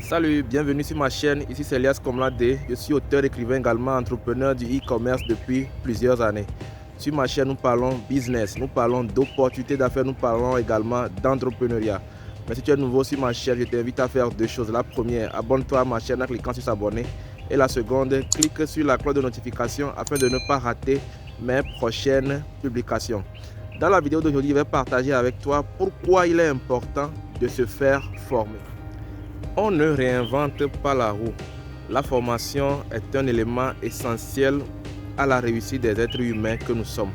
Salut, bienvenue sur ma chaîne, ici c'est Elias Komlade, je suis auteur, écrivain également, entrepreneur du e-commerce depuis plusieurs années. Sur ma chaîne, nous parlons business, nous parlons d'opportunités d'affaires, nous parlons également d'entrepreneuriat. Mais si tu es nouveau sur ma chaîne, je t'invite à faire deux choses. La première, abonne-toi à ma chaîne en cliquant sur s'abonner. Et la seconde, clique sur la cloche de notification afin de ne pas rater mes prochaines publications. Dans la vidéo d'aujourd'hui, je vais partager avec toi pourquoi il est important de se faire former. On ne réinvente pas la roue. La formation est un élément essentiel à la réussite des êtres humains que nous sommes.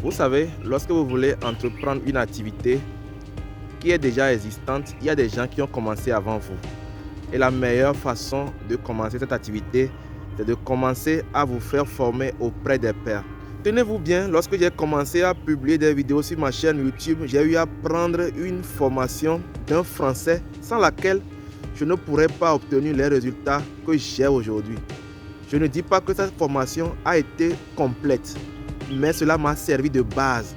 Vous savez, lorsque vous voulez entreprendre une activité qui est déjà existante, il y a des gens qui ont commencé avant vous. Et la meilleure façon de commencer cette activité, c'est de commencer à vous faire former auprès des pairs. Tenez-vous bien, lorsque j'ai commencé à publier des vidéos sur ma chaîne YouTube, j'ai eu à prendre une formation d'un Français sans laquelle je ne pourrais pas obtenir les résultats que j'ai aujourd'hui. Je ne dis pas que cette formation a été complète, mais cela m'a servi de base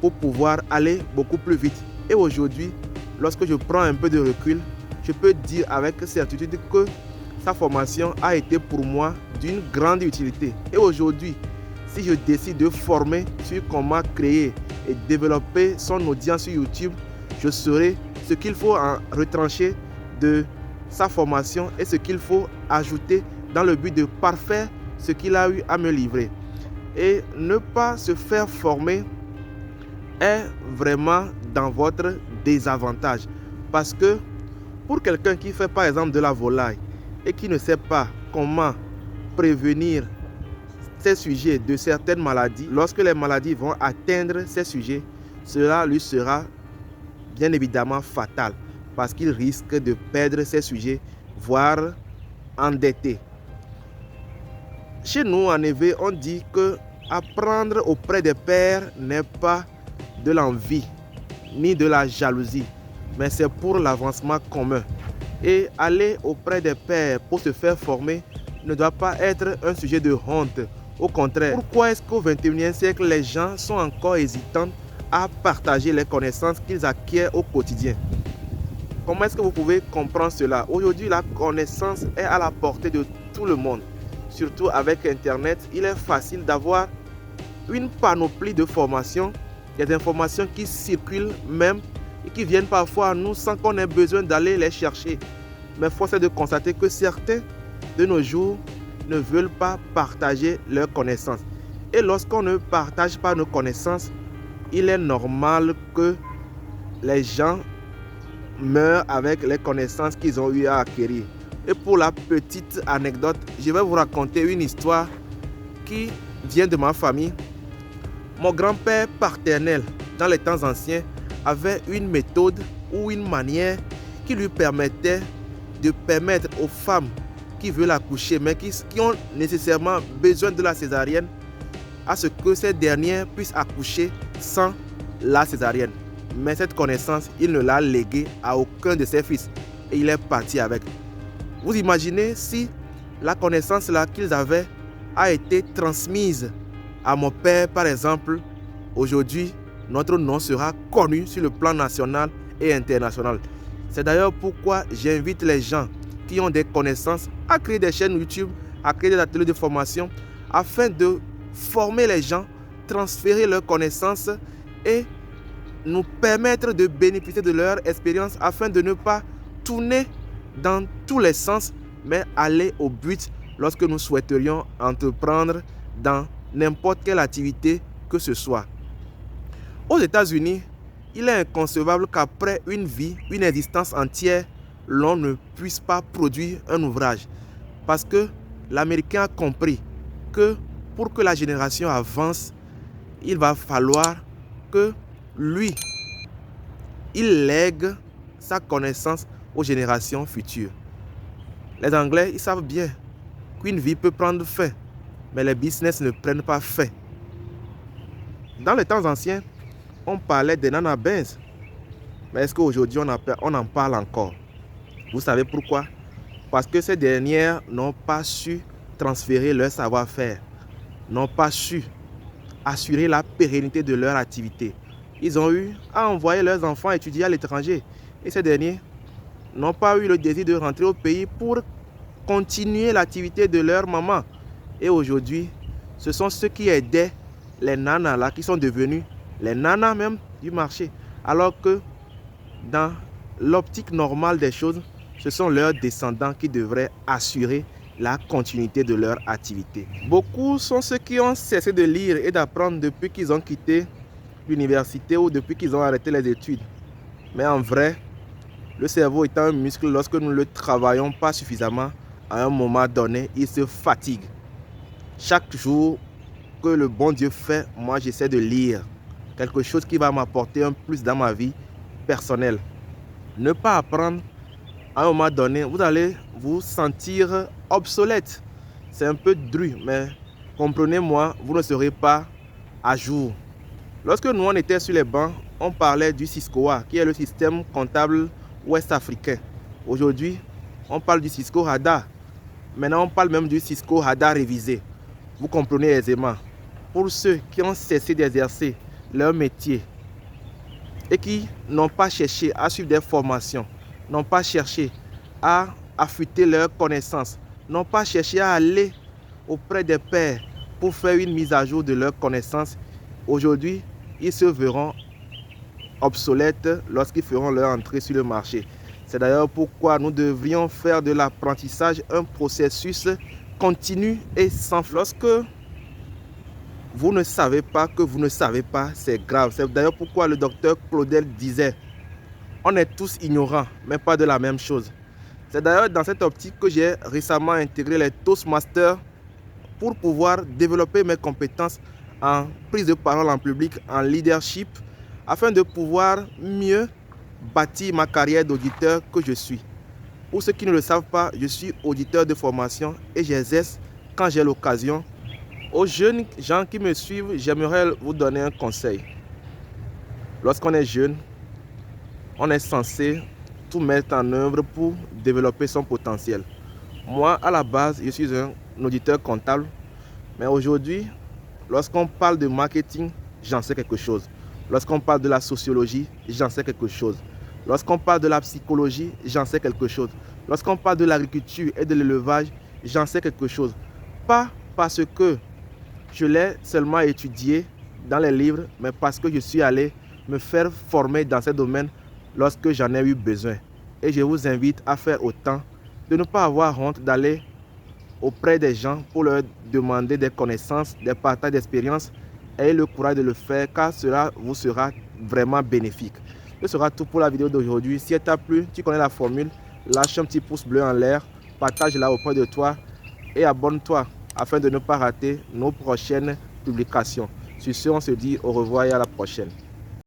pour pouvoir aller beaucoup plus vite. Et aujourd'hui, lorsque je prends un peu de recul, je peux dire avec certitude que sa formation a été pour moi d'une grande utilité. Et aujourd'hui, si je décide de former sur comment créer et développer son audience sur YouTube, je saurai ce qu'il faut en retrancher de sa formation et ce qu'il faut ajouter dans le but de parfaire ce qu'il a eu à me livrer. Et ne pas se faire former est vraiment dans votre désavantage. Parce que pour quelqu'un qui fait par exemple de la volaille et qui ne sait pas comment prévenir ces sujets de certaines maladies, lorsque les maladies vont atteindre ces sujets, cela lui sera bien évidemment fatal. Parce qu'il risque de perdre ses sujets, voire endetté. Chez nous, en effet, on dit que apprendre auprès des pairs n'est pas de l'envie, ni de la jalousie, mais c'est pour l'avancement commun. Et aller auprès des pairs pour se faire former ne doit pas être un sujet de honte. Au contraire, pourquoi est-ce qu'au XXIe siècle, les gens sont encore hésitants à partager les connaissances qu'ils acquièrent au quotidien? Comment est-ce que vous pouvez comprendre cela? Aujourd'hui, la connaissance est à la portée de tout le monde. Surtout avec Internet, il est facile d'avoir une panoplie de formations. Il y a des informations qui circulent même et qui viennent parfois à nous sans qu'on ait besoin d'aller les chercher. Mais force est de constater que certains de nos jours ne veulent pas partager leurs connaissances. Et lorsqu'on ne partage pas nos connaissances, il est normal que les gens meurent avec les connaissances qu'ils ont eu à acquérir. Et pour la petite anecdote, je vais vous raconter une histoire qui vient de ma famille. Mon grand-père paternel, dans les temps anciens, avait une méthode ou une manière qui lui permettait de permettre aux femmes qui veulent accoucher, mais qui ont nécessairement besoin de la césarienne, à ce que ces dernières puissent accoucher sans la césarienne. Mais cette connaissance, il ne l'a léguée à aucun de ses fils et il est parti avec. Vous imaginez si la connaissance là qu'ils avaient a été transmise à mon père par exemple, aujourd'hui notre nom sera connu sur le plan national et international. C'est d'ailleurs pourquoi j'invite les gens qui ont des connaissances à créer des chaînes YouTube, à créer des ateliers de formation afin de former les gens, transférer leurs connaissances et nous permettre de bénéficier de leur expérience afin de ne pas tourner dans tous les sens, mais aller au but lorsque nous souhaiterions entreprendre dans n'importe quelle activité que ce soit. Aux États-Unis, il est inconcevable qu'après une vie, une existence entière, l'on ne puisse pas produire un ouvrage. Parce que l'Américain a compris que pour que la génération avance, il va falloir que lui, il lègue sa connaissance aux générations futures. Les Anglais, ils savent bien qu'une vie peut prendre fin, mais les business ne prennent pas fin. Dans les temps anciens, on parlait des nana beans, mais est-ce qu'aujourd'hui on en parle encore? Vous savez pourquoi? Parce que ces dernières n'ont pas su transférer leur savoir-faire, n'ont pas su assurer la pérennité de leur activité. Ils ont eu à envoyer leurs enfants étudier à l'étranger. Et ces derniers n'ont pas eu le désir de rentrer au pays pour continuer l'activité de leur maman. Et aujourd'hui, ce sont ceux qui aidaient les nanas là qui sont devenus les nanas même du marché. Alors que dans l'optique normale des choses, ce sont leurs descendants qui devraient assurer la continuité de leur activité. Beaucoup sont ceux qui ont cessé de lire et d'apprendre depuis qu'ils ont quitté l'université ou depuis qu'ils ont arrêté les études. Mais en vrai, le cerveau étant un muscle, lorsque nous ne le travaillons pas suffisamment, à un moment donné, il se fatigue. Chaque jour que le bon Dieu fait, moi j'essaie de lire quelque chose qui va m'apporter un plus dans ma vie personnelle. Ne pas apprendre, à un moment donné, vous allez vous sentir obsolète. C'est un peu dru, mais comprenez-moi, vous ne serez pas à jour. Lorsque nous on était sur les bancs, on parlait du Ciscoa, qui est le système comptable ouest-africain. Aujourd'hui, on parle du Cisco Radar. Maintenant, on parle même du Cisco Radar révisé. Vous comprenez aisément. Pour ceux qui ont cessé d'exercer leur métier et qui n'ont pas cherché à suivre des formations, n'ont pas cherché à affûter leurs connaissances, n'ont pas cherché à aller auprès des pairs pour faire une mise à jour de leurs connaissances, aujourd'hui, ils se verront obsolètes lorsqu'ils feront leur entrée sur le marché. C'est d'ailleurs pourquoi nous devrions faire de l'apprentissage un processus continu et sans fin. Lorsque vous ne savez pas que vous ne savez pas, c'est grave. C'est d'ailleurs pourquoi le docteur Claudel disait « On est tous ignorants, mais pas de la même chose ». C'est d'ailleurs dans cette optique que j'ai récemment intégré les Toastmasters pour pouvoir développer mes compétences en prise de parole en public, en leadership, afin de pouvoir mieux bâtir ma carrière d'auditeur que je suis. Pour ceux qui ne le savent pas, je suis auditeur de formation et j'exerce quand j'ai l'occasion. Aux jeunes gens qui me suivent, j'aimerais vous donner un conseil. Lorsqu'on est jeune, on est censé tout mettre en œuvre pour développer son potentiel. Moi, à la base, je suis un auditeur comptable, mais aujourd'hui, lorsqu'on parle de marketing, j'en sais quelque chose. Lorsqu'on parle de la sociologie, j'en sais quelque chose. Lorsqu'on parle de la psychologie, j'en sais quelque chose. Lorsqu'on parle de l'agriculture et de l'élevage, j'en sais quelque chose. Pas parce que je l'ai seulement étudié dans les livres, mais parce que je suis allé me faire former dans ces domaines lorsque j'en ai eu besoin. Et je vous invite à faire autant, de ne pas avoir honte d'aller auprès des gens pour leur demander des connaissances, des partages d'expériences. Ayez le courage de le faire car cela vous sera vraiment bénéfique. Ce sera tout pour la vidéo d'aujourd'hui. Si elle t'a plu, tu connais la formule, lâche un petit pouce bleu en l'air, partage-la auprès de toi et abonne-toi afin de ne pas rater nos prochaines publications. Sur ce, on se dit au revoir et à la prochaine.